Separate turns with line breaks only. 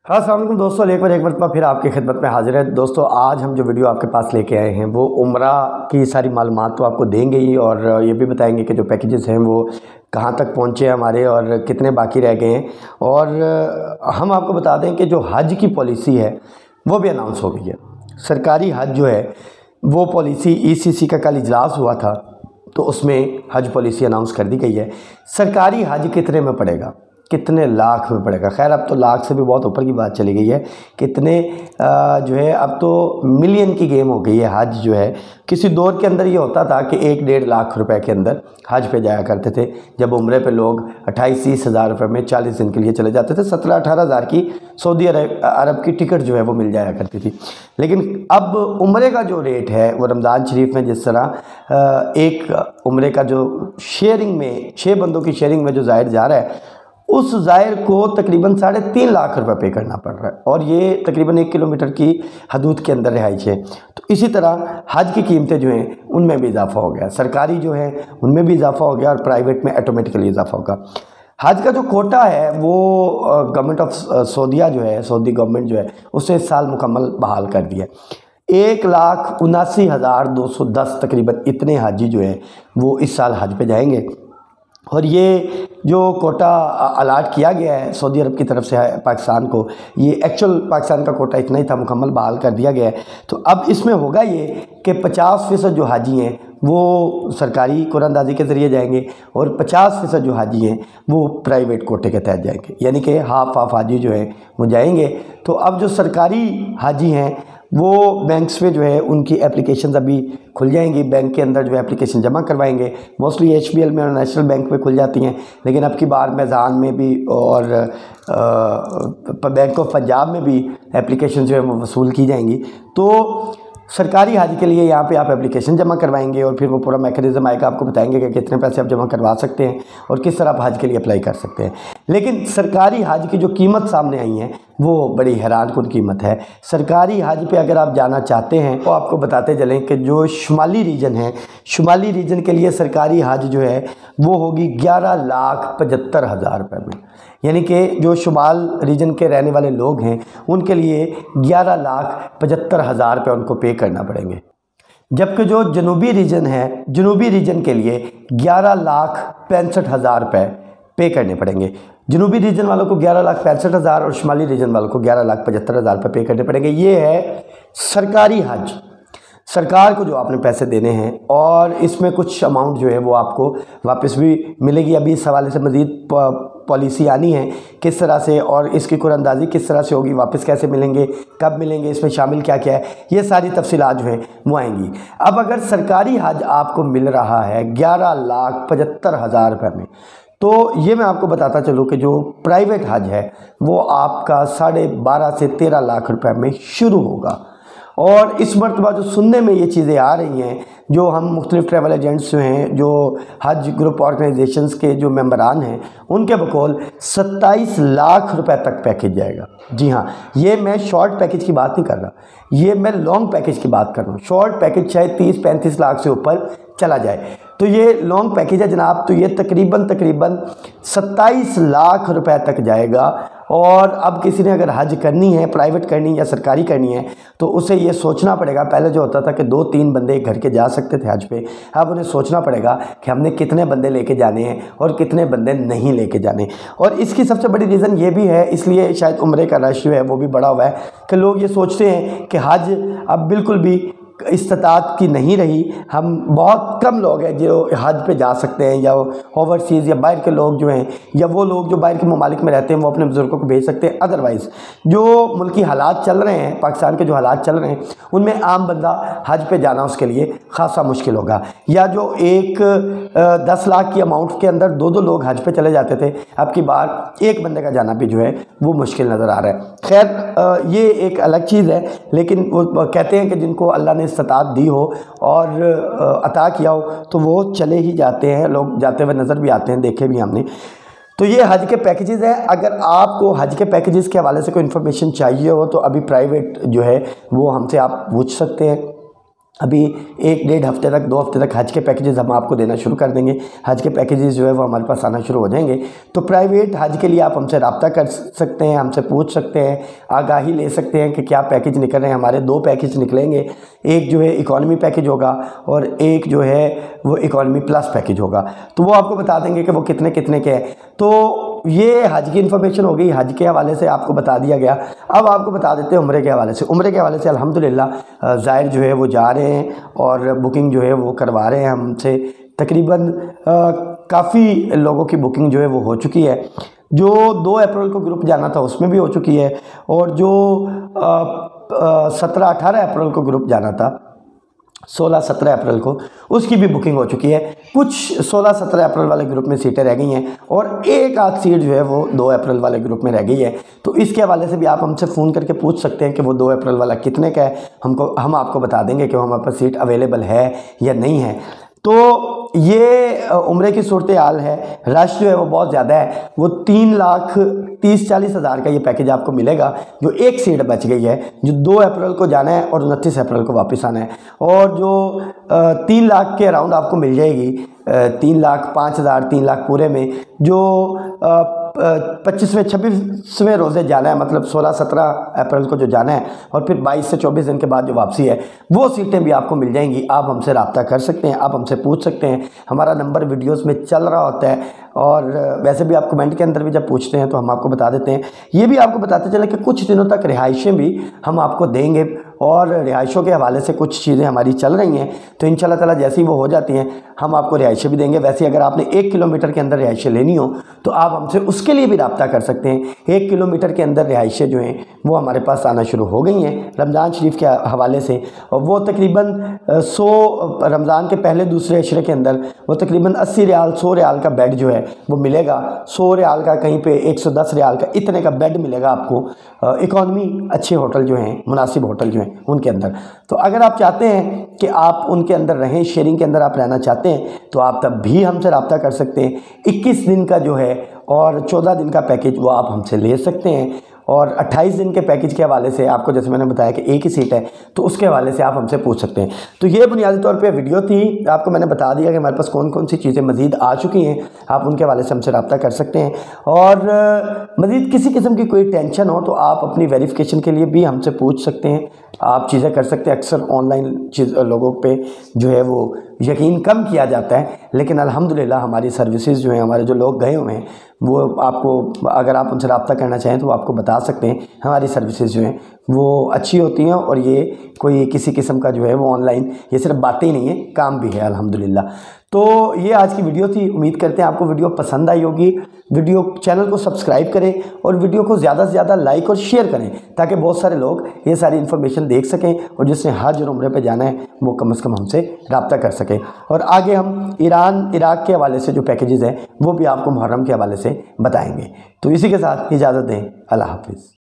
हाँ, अस्सलाम वालेकुम दोस्तों, एक बार मरतबा फिर आपकी खिदमत में हाजिर है। दोस्तों, आज हम जो वीडियो आपके पास लेके आए हैं वो उम्रा की सारी मालूमात तो आपको देंगे ही, और ये भी बताएंगे कि जो पैकेजेस हैं वो कहाँ तक पहुँचे हैं हमारे और कितने बाकी रह गए हैं। और हम आपको बता दें कि जो हज की पॉलिसी है वो भी अनाउंस हो गई है। सरकारी हज जो है वो पॉलिसी ECC का कल इजलास हुआ था, तो उसमें हज पॉलिसी अनाउंस कर दी गई है। सरकारी हज कितने में पड़ेगा, कितने लाख में पड़ेगा। खैर, अब तो लाख से भी बहुत ऊपर की बात चली गई है। कितने जो है अब तो मिलियन की गेम हो गई है। हज जो है किसी दौर के अंदर ये होता था कि 1-1.5 लाख रुपए के अंदर हज पे जाया करते थे। जब उम्रे पे लोग 28-30 हज़ार रुपये में 40 दिन के लिए चले जाते थे, 17-18 हज़ार की सऊदी अरब की टिकट जो है वो मिल जाया करती थी। लेकिन अब उम्रे का जो रेट है वो रमज़ान शरीफ में जिस तरह एक उम्रे का जो शेयरिंग में 6 बंदों की शेयरिंग में जो ज़ाहिर जा रहा है, उस ज़ायर को तकरीबन 3.5 लाख रुपए पे करना पड़ रहा है, और ये तकरीबन 1 किलोमीटर की हदूद के अंदर रिहाइश है। तो इसी तरह हज की कीमतें जो हैं उनमें भी इजाफा हो गया। सरकारी जो है उनमें भी इजाफा हो गया और प्राइवेट में ऑटोमेटिकली इजाफा होगा। हज का जो कोटा है वो गवर्नमेंट ऑफ सऊदीया जो है, सऊदी गवर्नमेंट जो है, उसने इस साल मुकम्मल बहाल कर दिया। 1,79,210 तकरीबन इतने हाजी जो हैं वो इस साल हज पे जाएंगे। और ये जो कोटा अलाट किया गया है सऊदी अरब की तरफ से पाकिस्तान को, ये एक्चुअल पाकिस्तान का कोटा इतना ही था, मुकम्मल बहाल कर दिया गया है। तो अब इसमें होगा ये कि 50% जो हाजी हैं वो सरकारी कुरानदाजी के ज़रिए जाएंगे और 50% जो हाजी हैं वो प्राइवेट कोटे के तहत जाएंगे, यानी कि हाफ हाजी जो हैं वो जाएंगे। तो अब जो सरकारी हाजी हैं वो बैंक्स में जो है उनकी एप्लीकेशन अभी खुल जाएंगी, बैंक के अंदर जो है एप्लीकेशन जमा करवाएंगे। मोस्टली HBL में और नेशनल बैंक में खुल जाती हैं, लेकिन अब की बार मैज़ान में भी और बैंक ऑफ पंजाब में भी एप्लीकेशन जो है वो वसूल की जाएंगी। तो सरकारी हज के लिए यहाँ पे आप एप्लीकेशन जमा करवाएंगे और फिर वो पूरा मैकेनिज़्म आएगा, आपको बताएंगे कि कितने पैसे आप जमा करवा सकते हैं और किस तरह आप हज के लिए अप्लाई कर सकते हैं। लेकिन सरकारी हज की जो कीमत सामने आई है वो बड़ी हैरानकुन कीमत है। सरकारी हज पे अगर आप जाना चाहते हैं तो आपको बताते चलें कि जो शुमाली रीजन है, शुमाली रीजन के लिए सरकारी हज जो है वो होगी 11,75,000 रुपये में, यानी कि जो शुमाल रीजन के रहने वाले लोग हैं उनके लिए 11,75,000 रुपये उनको पे करना पड़ेंगे। जबकि जो जनूबी रीजन है, जनूबी रीजन के लिए 11,65,000 रुपये पे करने पड़ेंगे। जनूबी रीजन वालों को 11,65,000 और शुमाली रीजन वालों को 11,75,000 रुपये पे करने पड़ेंगे। ये है सरकारी हज, सरकार को जो आपने पैसे देने हैं, और इसमें कुछ अमाउंट जो है वो आपको वापस भी मिलेगी। अभी इस हवाले से मज़ीद पॉलिसी आनी है किस तरह से, और इसकी कुरानदाजी किस तरह से होगी, वापस कैसे मिलेंगे, कब मिलेंगे, इसमें शामिल क्या क्या है, ये सारी तफसीलात जो हैं वो आएंगी। अब अगर सरकारी हज आपको मिल रहा है 11,75,000 रुपये में, तो ये मैं आपको बताता चलूँ कि जो प्राइवेट हज है वो आपका 12.5 से 13 लाख रुपए में शुरू होगा। और इस मरतबा जो सुनने में ये चीज़ें आ रही हैं, जो हम मुख्तलिफ ट्रैवल एजेंट्स जो हैं, जो हज ग्रुप ऑर्गेनाइजेशंस के जो मेंबरान हैं, उनके बकौल 27 लाख रुपए तक पैकेज जाएगा। जी हाँ, ये मैं शॉर्ट पैकेज की बात नहीं कर रहा, ये मैं लॉन्ग पैकेज की बात कर रहा हूँ। शॉर्ट पैकेज शायद 30-35 लाख से ऊपर चला जाए, तो ये लॉन्ग पैकेज है जनाब। तो ये तकरीबन 27 लाख रुपए तक जाएगा। और अब किसी ने अगर हज करनी है, प्राइवेट करनी है या सरकारी करनी है, तो उसे ये सोचना पड़ेगा। पहले जो होता था कि 2-3 बंदे घर के जा सकते थे हज पे, अब उन्हें सोचना पड़ेगा कि हमने कितने बंदे लेके जाने हैं और कितने बंदे नहीं लेके जाने। और इसकी सबसे बड़ी रीज़न ये भी है, इसलिए शायद उम्रे का रश जो है वो भी बढ़ा हुआ है कि लोग ये सोचते हैं कि हज अब बिल्कुल भी इस्तात की नहीं रही। हम बहुत कम लोग हैं जो हज पे जा सकते हैं, या ओवरसीज़ या बाहर के लोग जो हैं, या वो लोग जो बाहर के ममालिक में रहते हैं वो अपने बुज़ुर्गों को भेज सकते हैं। अदरवाइज़ जो मुल्की हालात चल रहे हैं, पाकिस्तान के जो हालात चल रहे हैं, उनमें आम बंदा हज पे जाना उसके लिए खासा मुश्किल होगा। या जो 10 लाख की अमाउंट के अंदर 2-2 लोग हज पे चले जाते थे, अब की बार एक बंदे का जाना भी जो है वो मुश्किल नज़र आ रहा है। खैर, ये एक अलग चीज़ है, लेकिन वो कहते हैं कि जिनको अल्लाह ने इस्तात दी हो और अता किया हो तो वो चले ही जाते हैं, लोग जाते हुए नज़र भी आते हैं, देखे भी हमने। तो ये हज के पैकेजेस हैं। अगर आपको हज के पैकेजेस के हवाले से कोई इन्फॉर्मेशन चाहिए हो तो अभी प्राइवेट जो है वो हमसे आप पूछ सकते हैं। अभी 1-1.5 हफ्ते तक, 2 हफ्ते तक हज के पैकेजेस हम आपको देना शुरू कर देंगे। हज के पैकेजेस जो है वो हमारे पास आना शुरू हो जाएंगे। तो प्राइवेट हज के लिए आप हमसे रब्ता कर सकते हैं, हमसे पूछ सकते हैं, आगाही ले सकते हैं कि क्या पैकेज निकल रहे हैं। हमारे 2 पैकेज निकलेंगे, एक जो है इकॉनमी पैकेज होगा और एक जो है वो इकॉनमी प्लस पैकेज होगा। तो वो आपको बता देंगे कि वो कितने कितने के हैं। तो ये हज की इन्फॉर्मेशन हो गई, हज के हवाले से आपको बता दिया गया। अब आपको बता देते हैं उम्रे के हवाले से। उम्रे के हवाले से अल्हम्दुलिल्लाह ज़ायर जो है वो जा रहे हैं और बुकिंग जो है वो करवा रहे हैं हमसे। तकरीबन काफ़ी लोगों की बुकिंग जो है वो हो चुकी है। जो 2 अप्रैल को ग्रुप जाना था उसमें भी हो चुकी है, और जो 17-18 अप्रैल को ग्रुप जाना था, 16-17 अप्रैल को, उसकी भी बुकिंग हो चुकी है। कुछ 16-17 अप्रैल वाले ग्रुप में सीटें रह गई हैं और एक आध सीट जो है वो 2 अप्रैल वाले ग्रुप में रह गई है। तो इसके हवाले से भी आप हमसे फ़ोन करके पूछ सकते हैं कि वो 2 अप्रैल वाला कितने का है। हम आपको बता देंगे कि हमारे पास सीट अवेलेबल है या नहीं है। तो ये उम्रे की सूरत हाल है। रश जो है वो बहुत ज़्यादा है। वो 3,30,40 हज़ार का ये पैकेज आपको मिलेगा, जो एक सीट बच गई है, जो 2 अप्रैल को जाना है और 29 अप्रैल को वापस आना है। और जो 3 लाख के अराउंड आपको मिल जाएगी, 3,05,000, 3 लाख पूरे में, जो 25वें-26वें रोज़े जाना है, मतलब 16-17 अप्रैल को जो जाना है और फिर 22 से 24 दिन के बाद जो वापसी है, वो सीटें भी आपको मिल जाएंगी। आप हमसे रब्ता कर सकते हैं, आप हमसे पूछ सकते हैं। हमारा नंबर वीडियोस में चल रहा होता है, और वैसे भी आप कमेंट के अंदर भी जब पूछते हैं तो हम आपको बता देते हैं। ये भी आपको बताते चलें कि कुछ दिनों तक रिहाइशें भी हम आपको देंगे, और रिहाइशों के हवाले से कुछ चीज़ें हमारी चल रही हैं। तो इंशाल्लाह ताला जैसे ही वो हो जाती हैं हम आपको रिहाइशें भी देंगे। वैसे अगर आपने 1 किलोमीटर के अंदर रिहाइशें लेनी हो तो आप हमसे उसके लिए भी रब्ता कर सकते हैं। 1 किलोमीटर के अंदर रिहाइशें जो हैं वो हमारे पास आना शुरू हो गई हैं रमज़ान शरीफ के हवाले से। और वो तकरीबन 100 रमज़ान के पहले दूसरे अशरे के अंदर वो तकरीबन 80 रियाल 100 रियाल का बेड जो है वो मिलेगा। 100 रियाल का, कहीं पे 110 रियाल का, इतने का बेड मिलेगा आपको इकॉनमी अच्छे होटल जो हैं, मुनासिब होटल जो हैं उनके अंदर। तो अगर आप चाहते हैं कि आप उनके अंदर रहें, शेयरिंग के अंदर आप रहना चाहते हैं, तो आप तब भी हमसे रब्ता कर सकते हैं। 21 दिन का जो है और 14 दिन का पैकेज वो आप हमसे ले सकते हैं। और 28 दिन के पैकेज के हवाले से आपको, जैसे मैंने बताया कि एक ही सीट है, तो उसके हवाले से आप हमसे पूछ सकते हैं। तो ये बुनियादी तौर पे वीडियो थी। आपको मैंने बता दिया कि हमारे पास कौन कौन सी चीज़ें मज़ीद आ चुकी हैं। आप उनके हवाले से हमसे रब्ता कर सकते हैं। और मज़ीद किसी किस्म की कोई टेंशन हो तो आप अपनी वेरिफिकेशन के लिए भी हमसे पूछ सकते हैं। आप चीज़ें कर सकते हैं। अक्सर ऑनलाइन लोगों पे जो है वो यकीन कम किया जाता है, लेकिन अल्हम्दुलिल्लाह हमारी सर्विसेज जो हैं, हमारे जो लोग गए हुए हैं, वो आपको, अगर आप उनसे रब्ता करना चाहें तो वो आपको बता सकते हैं। हमारी सर्विसेज जो हैं वो अच्छी होती हैं, और ये कोई किसी किस्म का जो है वो ऑनलाइन, ये सिर्फ बातें ही नहीं है, काम भी है अल्हम्दुलिल्लाह। तो ये आज की वीडियो थी। उम्मीद करते हैं आपको वीडियो पसंद आई होगी। वीडियो चैनल को सब्सक्राइब करें और वीडियो को ज़्यादा से ज़्यादा लाइक और शेयर करें, ताकि बहुत सारे लोग ये सारी इन्फॉर्मेशन देख सकें, और जिसने हज और उम्रे पे जाना है वो कम से कम हमसे रब्ता कर सकें। और आगे हम ईरान इराक के हवाले से जो पैकेजेस हैं वो भी आपको मुहर्रम के हवाले से बताएंगे। तो इसी के साथ इजाज़त दें। अल्लाह हाफिज़।